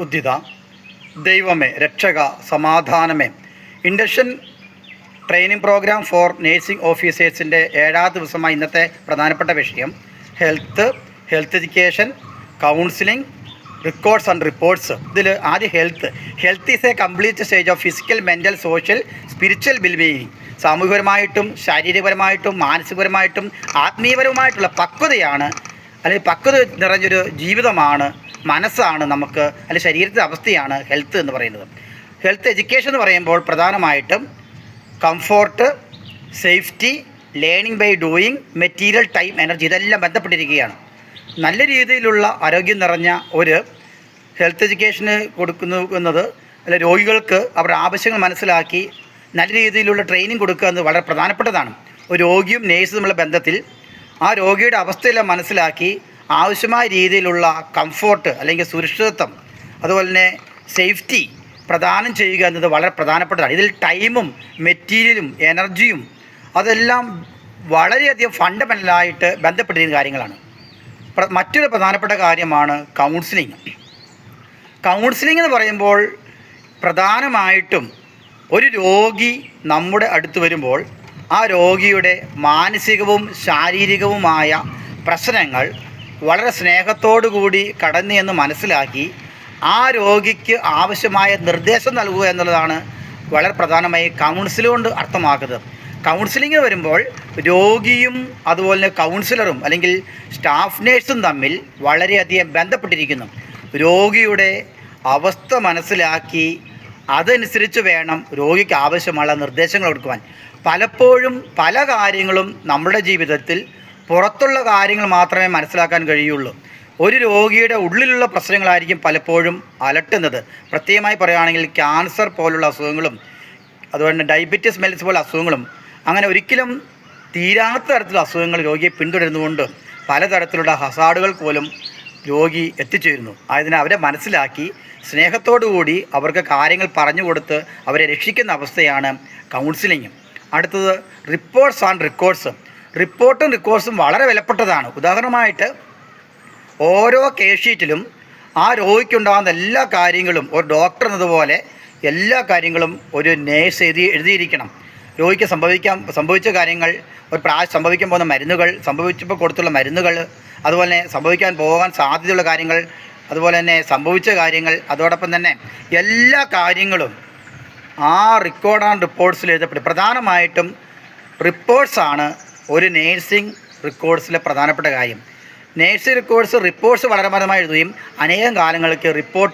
ഉദ്ധിത, ദൈവമേ, രക്ഷക, സമാധാനമേ. Induction training programme for nursing ഓഫീസേഴ്സിൻ്റെ 7ാം ദിവസമായി ഇന്നത്തെ പ്രധാനപ്പെട്ട വിഷയം health education, counselling, records and reports. ഇതിൽ ആദ്യം health is a complete stage of physical, mental, social, spiritual wellbeing. സാമൂഹികപരമായിട്ടും ശാരീരികപരമായിട്ടും മാനസികപരമായിട്ടും ആത്മീയപരമായിട്ടുള്ള പക്വതയാണ്, അല്ലെങ്കിൽ പക്വത നിറഞ്ഞൊരു ജീവിതമാണ്, മനസ്സാണ് നമുക്ക്, അല്ലെങ്കിൽ ശരീരത്തിൻ്റെ അവസ്ഥയാണ് ഹെൽത്ത് എന്ന് പറയുന്നത്. ഹെൽത്ത് എഡ്യൂക്കേഷൻ എന്ന് പറയുമ്പോൾ പ്രധാനമായിട്ടും comfort, safety, learning by doing, material, time, energy ഇതെല്ലാം ബന്ധപ്പെട്ടിരിക്കുകയാണ്. നല്ല രീതിയിലുള്ള ആരോഗ്യം നിറഞ്ഞ ഒരു ഹെൽത്ത് എഡ്യൂക്കേഷന് കൊടുക്കുന്നു എന്നത് അല്ല, രോഗികൾക്ക് അവരുടെ ആവശ്യങ്ങൾ മനസ്സിലാക്കി നല്ല രീതിയിലുള്ള ട്രെയിനിങ് കൊടുക്കുക എന്നത് വളരെ പ്രധാനപ്പെട്ടതാണ്. ഒരു രോഗിയും നേഴ്സും തമ്മിലുള്ള ബന്ധത്തിൽ ആ രോഗിയുടെ അവസ്ഥയെല്ലാം മനസ്സിലാക്കി ആവശ്യമായ രീതിയിലുള്ള കംഫോർട്ട് അല്ലെങ്കിൽ സുരക്ഷിതത്വം, അതുപോലെ തന്നെ സേഫ്റ്റി പ്രദാനം ചെയ്യുക എന്നത് വളരെ പ്രധാനപ്പെട്ടതാണ്. ഇതിൽ ടൈമും മെറ്റീരിയലും എനർജിയും അതെല്ലാം വളരെയധികം ഫണ്ടമെൻ്റലായിട്ട് ബന്ധപ്പെട്ടിരിക്കുന്ന കാര്യങ്ങളാണ്. മറ്റൊരു പ്രധാനപ്പെട്ട കാര്യമാണ് കൗൺസിലിംഗ്. കൗൺസിലിംഗ് എന്ന് പറയുമ്പോൾ പ്രധാനമായിട്ടും ഒരു രോഗി നമ്മുടെ അടുത്ത് വരുമ്പോൾ ആ രോഗിയുടെ മാനസികവും ശാരീരികവുമായ പ്രശ്നങ്ങൾ വളരെ സ്നേഹത്തോടു കൂടി കടന്നു എന്ന് മനസ്സിലാക്കി ആ രോഗിക്ക് ആവശ്യമായ നിർദ്ദേശം നൽകുക എന്നുള്ളതാണ് വളരെ പ്രധാനമായി കൗൺസിൽ കൊണ്ട് അർത്ഥമാക്കുന്നത്. കൗൺസിലിംഗ് വരുമ്പോൾ രോഗിയും അതുപോലെ കൗൺസിലറും അല്ലെങ്കിൽ സ്റ്റാഫ് നേഴ്സും തമ്മിൽ വളരെയധികം ബന്ധപ്പെട്ടിരിക്കുന്നു. രോഗിയുടെ അവസ്ഥ മനസ്സിലാക്കി അതനുസരിച്ച് വേണം രോഗിക്ക് ആവശ്യമുള്ള നിർദ്ദേശങ്ങൾ കൊടുക്കുവാൻ. പലപ്പോഴും പല കാര്യങ്ങളും നമ്മുടെ ജീവിതത്തിൽ പുറത്തുള്ള കാര്യങ്ങൾ മാത്രമേ മനസ്സിലാക്കാൻ കഴിയുള്ളൂ. ഒരു രോഗിയുടെ ഉള്ളിലുള്ള പ്രശ്നങ്ങളായിരിക്കും പലപ്പോഴും അലട്ടുന്നത്. പ്രത്യേകമായി പറയുകയാണെങ്കിൽ ക്യാൻസർ പോലുള്ള അസുഖങ്ങളും അതുപോലെ ഡയബറ്റിസ് മെലിസ് പോലുള്ള അസുഖങ്ങളും അങ്ങനെ ഒരിക്കലും തീരാത്ത തരത്തിലുള്ള അസുഖങ്ങൾ രോഗിയെ പിന്തുടരുന്നുകൊണ്ട് പലതരത്തിലുള്ള ഹസാർഡുകൾ പോലും രോഗി എത്തിച്ചേരുന്നു. ആയതിനാൽ അവരെ മനസ്സിലാക്കി സ്നേഹത്തോടുകൂടി അവർക്ക് കാര്യങ്ങൾ പറഞ്ഞു കൊടുത്ത് അവരെ രക്ഷിക്കുന്ന അവസ്ഥയാണ് കൗൺസിലിംഗ്. അടുത്തത് റിപ്പോർട്ട്സ് ആൻഡ് റെക്കോർഡ്സ്. റിപ്പോർട്ടും റെക്കോർഡ്സും വളരെ വിലപ്പെട്ടതാണ്. ഉദാഹരണമായിട്ട് ഓരോ കേസ് ഷീറ്റിലും ആ രോഗിക്കുണ്ടാകുന്ന എല്ലാ കാര്യങ്ങളും ഒരു ഡോക്ടർ എന്നതുപോലെ എല്ലാ കാര്യങ്ങളും ഒരു നേഴ്സ് എഴുതിയിരിക്കണം. രോഗിക്ക് സംഭവിച്ച കാര്യങ്ങൾ, ഒരു സംഭവിക്കാൻ പോകുന്ന മരുന്നുകൾ, സംഭവിച്ചപ്പോൾ കൊടുത്തുള്ള മരുന്നുകൾ, അതുപോലെ സംഭവിക്കാൻ പോകാൻ സാധ്യതയുള്ള കാര്യങ്ങൾ, അതുപോലെ തന്നെ സംഭവിച്ച കാര്യങ്ങൾ, അതോടൊപ്പം തന്നെ എല്ലാ കാര്യങ്ങളും ആ റെക്കോർഡ് ആൻഡ് റിപ്പോർട്ട്സിൽ എഴുതപ്പെടും. പ്രധാനമായിട്ടും റിപ്പോർട്ട്സാണ് ഒരു നേഴ്സിംഗ് റെക്കോർഡ്സിലെ പ്രധാനപ്പെട്ട കാര്യം. നേഴ്സിംഗ് റിപ്പോർട്ട്സ് വളരെ മനോഹരമായി എഴുതുകയും അനേകം കാലങ്ങൾക്ക് റിപ്പോർട്ട്